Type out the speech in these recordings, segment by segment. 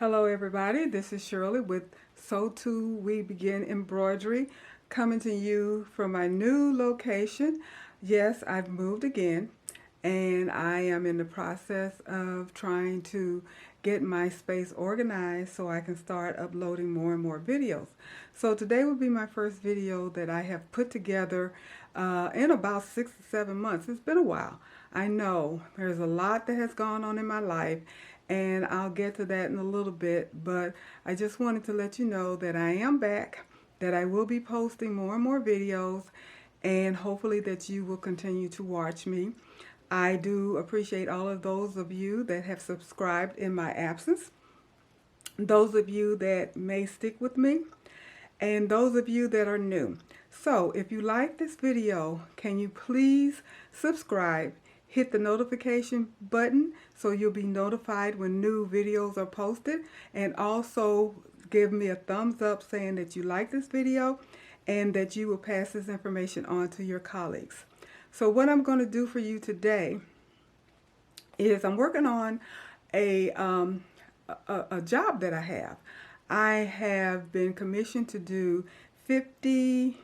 Hello everybody, this is Shirley with So Too We Begin Embroidery, coming to you from my new location. Yes, I've moved again, and I am in the process of trying to get my space organized so I can start uploading more and more videos. So today will be my first video that I have put together in about 6 to 7 months. It's been a while. I know there's a lot that has gone on in my life, and I'll get to that in a little bit, but I just wanted to let you know that I am back, that I will be posting more and more videos, and hopefully that you will continue to watch me. I do appreciate all of those of you that have subscribed in my absence, those of you that may stick with me, and those of you that are new. So if you like this video, can you please subscribe, hit the notification button so you'll be notified when new videos are posted, and also give me a thumbs up saying that you like this video and that you will pass this information on to your colleagues. So what I'm going to do for you today is I'm working on a job that I have. I have been commissioned to do 50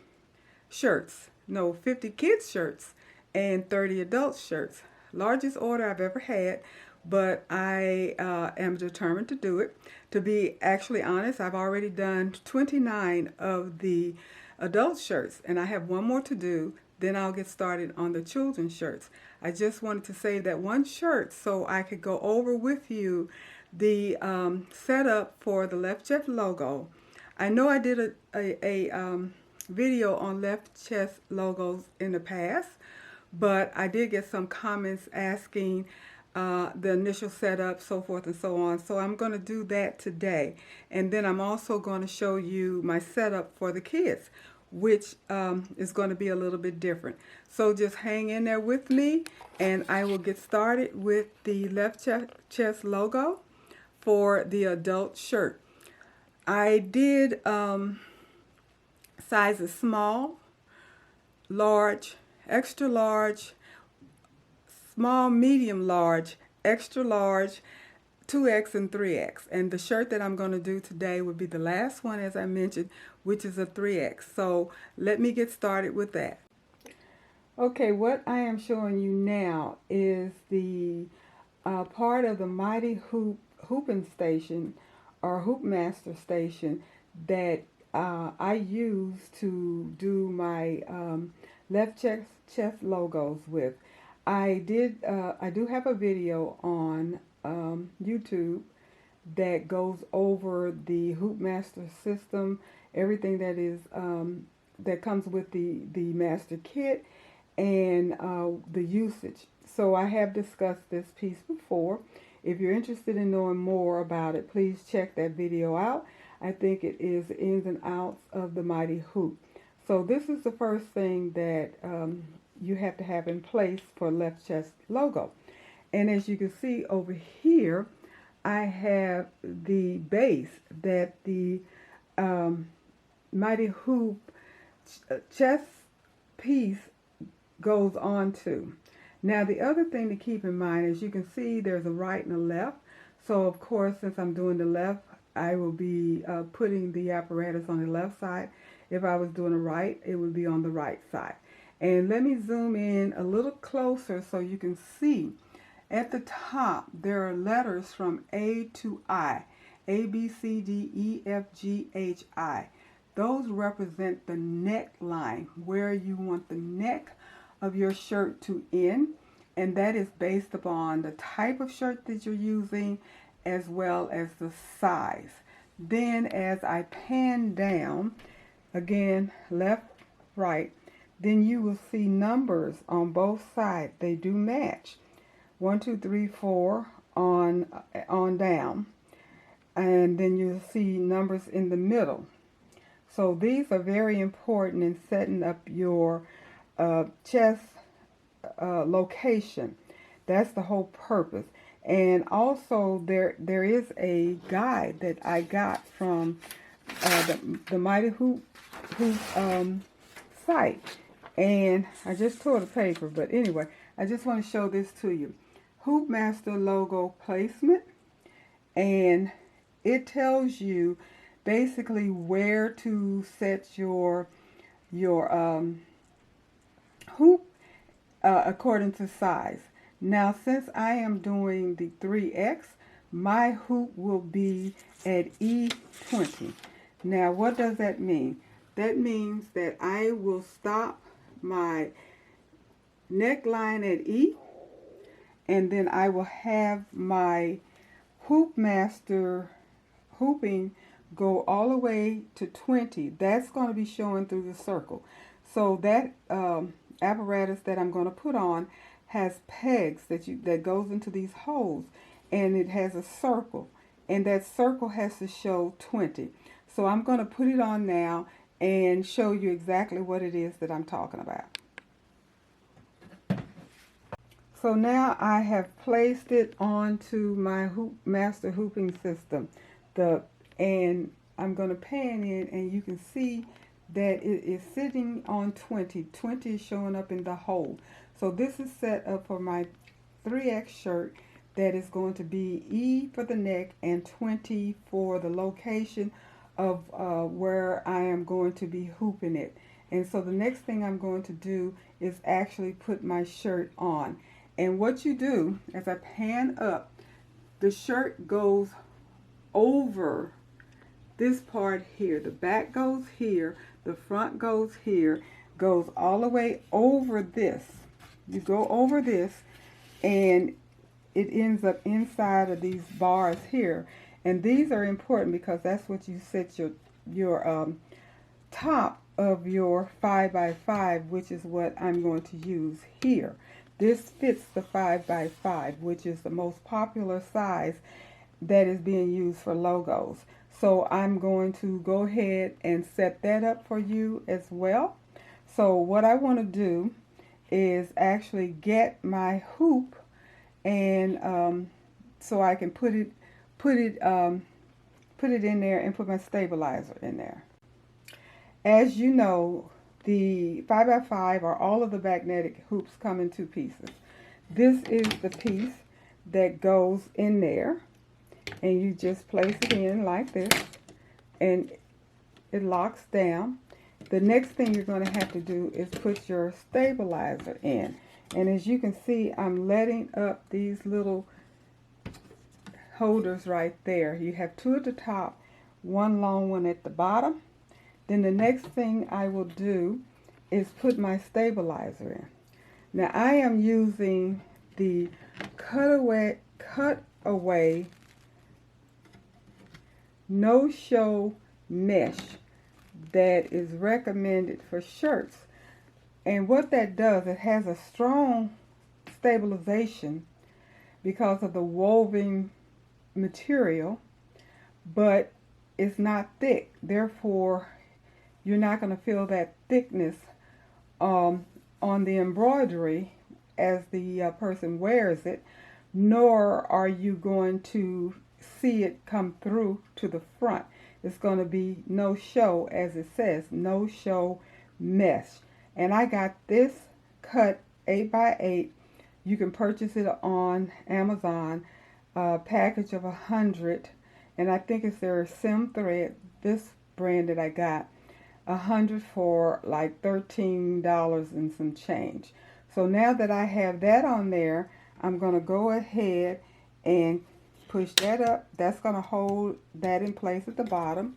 shirts, no, 50 kids shirts and 30 adult shirts. Largest order I've ever had, but I am determined to do it. To be actually honest, I've already done 29 of the adult shirts, and I have one more to do. Then I'll get started on the children's shirts. I just wanted to save that one shirt so I could go over with you the setup for the left chest logo. I know I did a video on left chest logos in the past, but I did get some comments asking the initial setup, so forth and so on. So I'm going to do that today. And then I'm also going to show you my setup for the kids, which is going to be a little bit different. So just hang in there with me, and I will get started with the left chest logo for the adult shirt. I did sizes small, large, extra large, small, medium, large, extra large, 2X and 3X. And the shirt that I'm going to do today would be the last one, as I mentioned, which is a 3X. So let me get started with that. Okay, what I am showing you now is the part of the Mighty Hooping Station or Hoop Master Station that I use to do my left chest logos with. I do have a video on YouTube that goes over the Hoop Master system, everything that is that comes with the master kit, and the usage. So I have discussed this piece before. If you're interested in knowing more about it, please check that video out. I think it is the ins and outs of the Mighty Hoop. So this is the first thing that you have to have in place for left chest logo. And as you can see over here, I have the base that the Mighty Hoop chest piece goes on to. Now the other thing to keep in mind is you can see there's a right and a left. So of course, since I'm doing the left, I will be putting the apparatus on the left side. If I was doing the right, it would be on the right side. And let me zoom in a little closer so you can see. At the top, there are letters from A to I. A, B, C, D, E, F, G, H, I. Those represent the neckline, where you want the neck of your shirt to end, and that is based upon the type of shirt that you're using as well as the size. Then as I pan down, again left, right, then you will see numbers on both sides. They do match. 1, 2, 3, 4 on down, and then you'll see numbers in the middle. So these are very important in setting up your chest location. That's the whole purpose. And also there is a guide that I got from the Mighty Hoop site, and I just tore the paper, but anyway, I just want to show this to you. Hoop Master logo placement, and it tells you basically where to set your hoop according to size. Now, since I am doing the 3X, my hoop will be at E20. Now, what does that mean? That means that I will stop my neckline at E, and then I will have my hoop master hooping go all the way to 20. That's going to be showing through the circle. So that apparatus that I'm going to put on has pegs that goes into these holes, and it has a circle, and that circle has to show 20. So I'm going to put it on now and show you exactly what it is that I'm talking about. So now I have placed it onto my master hooping system, and I'm going to pan in, and you can see that it is sitting on 20. 20 is showing up in the hole. So this is set up for my 3X shirt that is going to be E for the neck and 20 for the location of where I am going to be hooping it. And so the next thing I'm going to do is actually put my shirt on. And what you do, as I pan up, the shirt goes over this part here. The back goes here, the front goes here, goes all the way over this. You go over this, and it ends up inside of these bars here. And these are important because that's what you set your top of your 5x5, which is what I'm going to use here. This fits the 5x5, which is the most popular size that is being used for logos. So I'm going to go ahead and set that up for you as well. So what I want to do is actually get my hoop, and so I can put it in there and put my stabilizer in there. As you know, the 5x5 or all of the magnetic hoops come in two pieces. This is the piece that goes in there, and you just place it in like this, and it locks down. The next thing you're going to have to do is put your stabilizer in. And as you can see, I'm letting up these little holders right there. You have two at the top, one long one at the bottom. Then the next thing I will do is put my stabilizer in. Now I am using the cutaway no-show mesh that is recommended for shirts. And what that does, it has a strong stabilization because of the woven material, but it's not thick. Therefore, you're not going to feel that thickness on the embroidery as the person wears it, nor are you going to see it come through to the front. It's going to be no show, as it says, no show mesh. And I got this cut 8x8. You can purchase it on Amazon, a package of 100, and I think it's their Sim thread, this brand that I got, 100 for like $13 and some change. So now that I have that on there, I'm going to go ahead and push that up. That's going to hold that in place at the bottom,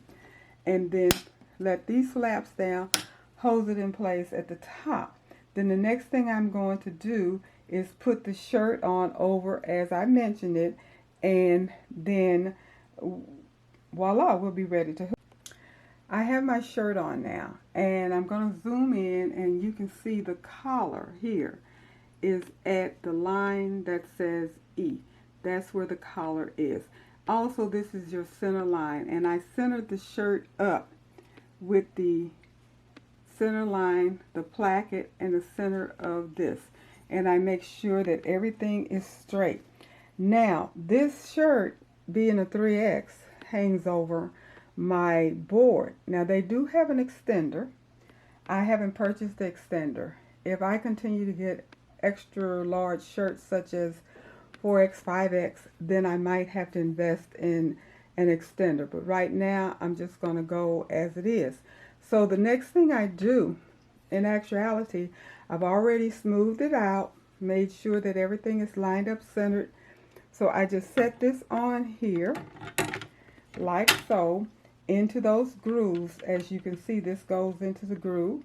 and then let these flaps down, hold it in place at the top. Then the next thing I'm going to do is put the shirt on over as I mentioned it, and then voila, we'll be ready to hook. I have my shirt on now, and I'm going to zoom in, and you can see the collar here is at the line that says E. That's where the collar is. Also, this is your center line, and I centered the shirt up with the center line, the placket, and the center of this, and I make sure that everything is straight. Now, this shirt, being a 3X, hangs over my board. Now, they do have an extender. I haven't purchased the extender. If I continue to get extra large shirts such as 4X, 5X, then I might have to invest in an extender, but right now I'm just going to go as it is. So the next thing I do, in actuality, I've already smoothed it out, made sure that everything is lined up, centered. So I just set this on here like so into those grooves. As you can see, this goes into the groove,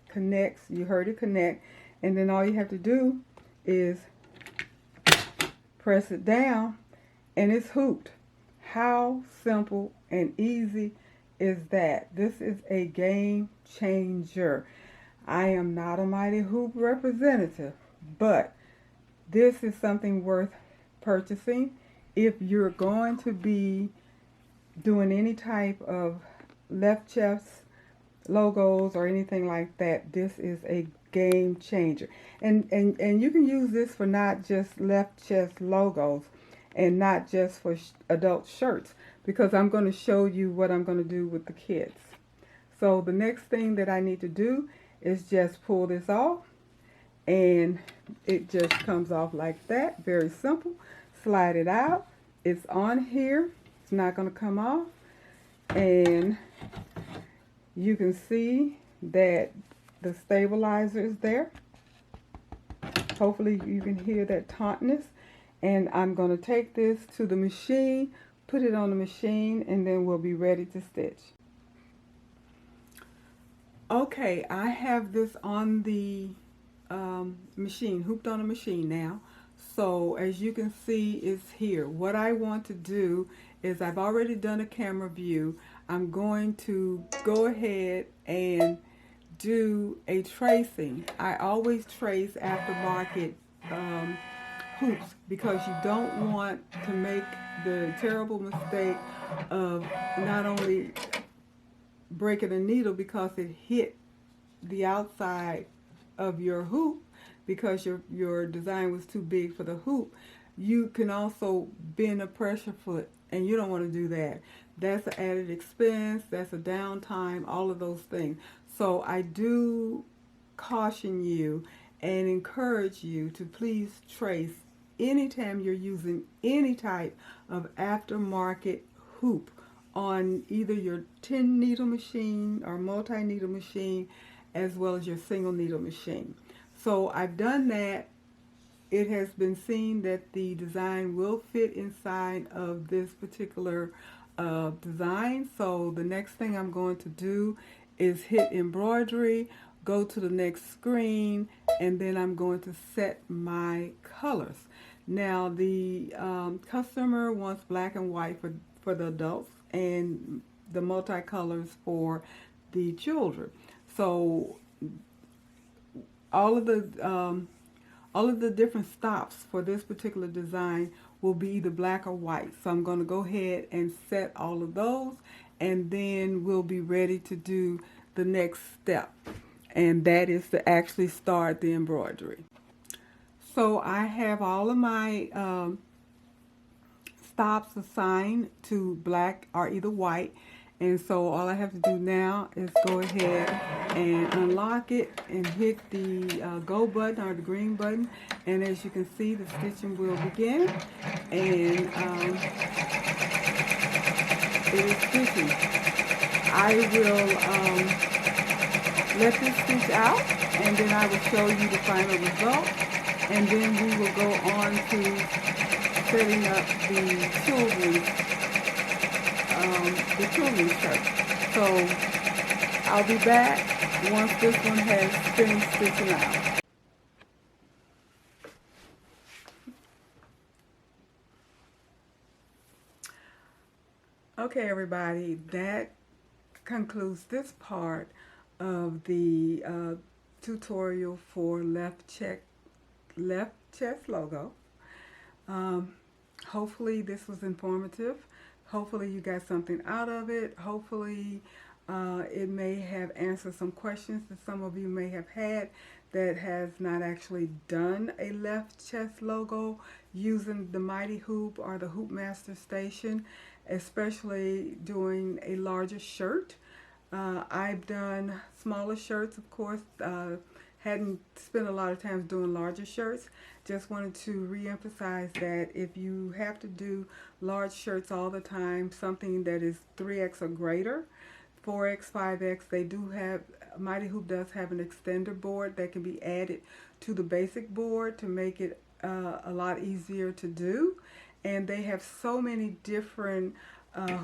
connects, you heard it connect, and then all you have to do is press it down and it's hooped. How simple and easy is that? This is a game changer. I am not a Mighty Hoop representative, but this is something worth purchasing if you're going to be doing any type of left chest logos or anything like that. This is a game changer. And you can use this for not just left chest logos and not just for adult shirts, because I'm going to show you what I'm going to do with the kids. So the next thing that I need to do is just pull this off, and it just comes off like that. Very simple. Slide it out. It's on here. It's not going to come off, and you can see that the stabilizer is there. Hopefully you can hear that tautness. And I'm going to take this to the machine, put it on the machine, and then we'll be ready to stitch. Okay, I have this on the machine, hooped on the machine now. So as you can see, it's here. What I want to do is, I've already done a camera view. I'm going to go ahead and do a tracing. I always trace aftermarket hoops, because you don't want to make the terrible mistake of not only breaking a needle because it hit the outside of your hoop because your design was too big for the hoop. You can also bend a pressure foot, and you don't want to do that. That's an added expense, that's a downtime, all of those things. So I do caution you and encourage you to please trace anytime you're using any type of aftermarket hoop on either your 10 needle machine or multi-needle machine, as well as your single needle machine. So I've done that. It has been seen that the design will fit inside of this particular design. So the next thing I'm going to do is hit embroidery, go to the next screen, and then I'm going to set my colors. Now the customer wants black and white for the adults and the multicolors for the children. So all of the different stops for this particular design will be either black or white. So I'm going to go ahead and set all of those, and then we'll be ready to do the next step, and that is to actually start the embroidery. So I have all of my stops assigned to black or either white, and so all I have to do now is go ahead and unlock it and hit the go button or the green button, and as you can see, the stitching will begin, and it is stitching. I will let this stitch out, and then I will show you the final result, and then we will go on to setting up the children's shirt. So I'll be back once this one has finished stitching out. Okay, everybody, that concludes this part of the tutorial for left chest logo. Hopefully this was informative. Hopefully you got something out of it. Hopefully it may have answered some questions that some of you may have had that has not actually done a left chest logo using the Mighty Hoop or the Hoop Master Station, especially doing a larger shirt. I've done smaller shirts, of course, hadn't spent a lot of times doing larger shirts. Just wanted to re-emphasize that if you have to do large shirts all the time, something that is 3X or greater, 4X, 5X, they do have, Mighty Hoop does have an extender board that can be added to the basic board to make it a lot easier to do. And they have so many different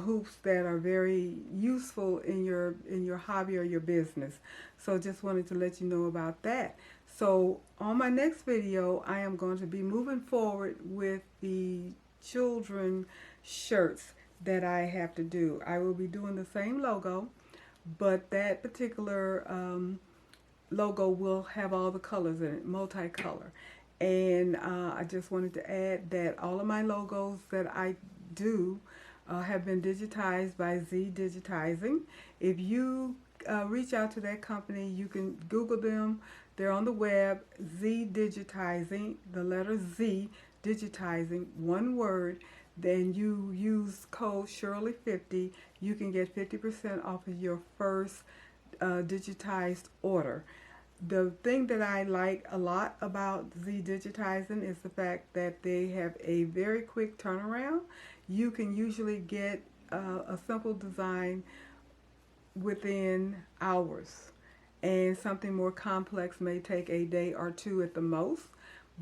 hoops that are very useful in your hobby or your business. So just wanted to let you know about that. So on my next video, I am going to be moving forward with the children shirts that I have to do. I will be doing the same logo, but that particular logo will have all the colors in it, multicolor. And I just wanted to add that all of my logos that I do have been digitized by Z Digitizing. If you reach out to that company, you can Google them. They're on the web, Z Digitizing, the letter Z Digitizing, one word. Then you use code Shirley50. You can get 50% off of your first digitized order. The thing that I like a lot about Z Digitizing is the fact that they have a very quick turnaround. You can usually get a simple design within hours, and something more complex may take a day or two at the most.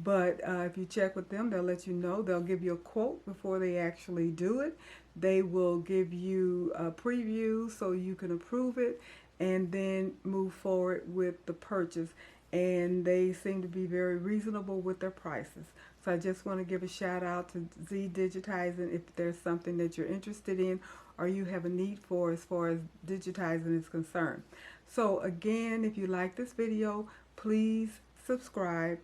But if you check with them, they'll let you know. They'll give you a quote before they actually do it. They will give you a preview so you can approve it and then move forward with the purchase. And they seem to be very reasonable with their prices. So I just want to give a shout out to Z Digitizing if there's something that you're interested in or you have a need for as far as digitizing is concerned. So again, if you like this video, please subscribe.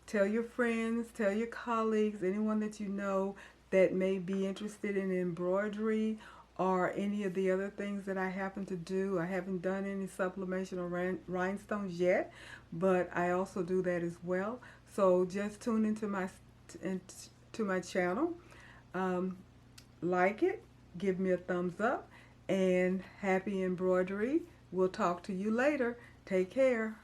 Tell your friends, tell your colleagues, anyone that you know that may be interested in embroidery or any of the other things that I happen to do. I haven't done any sublimation or rhinestones yet, but I also do that as well. So just tune into my channel, like it, give me a thumbs up, and happy embroidery. We'll talk to you later. Take care.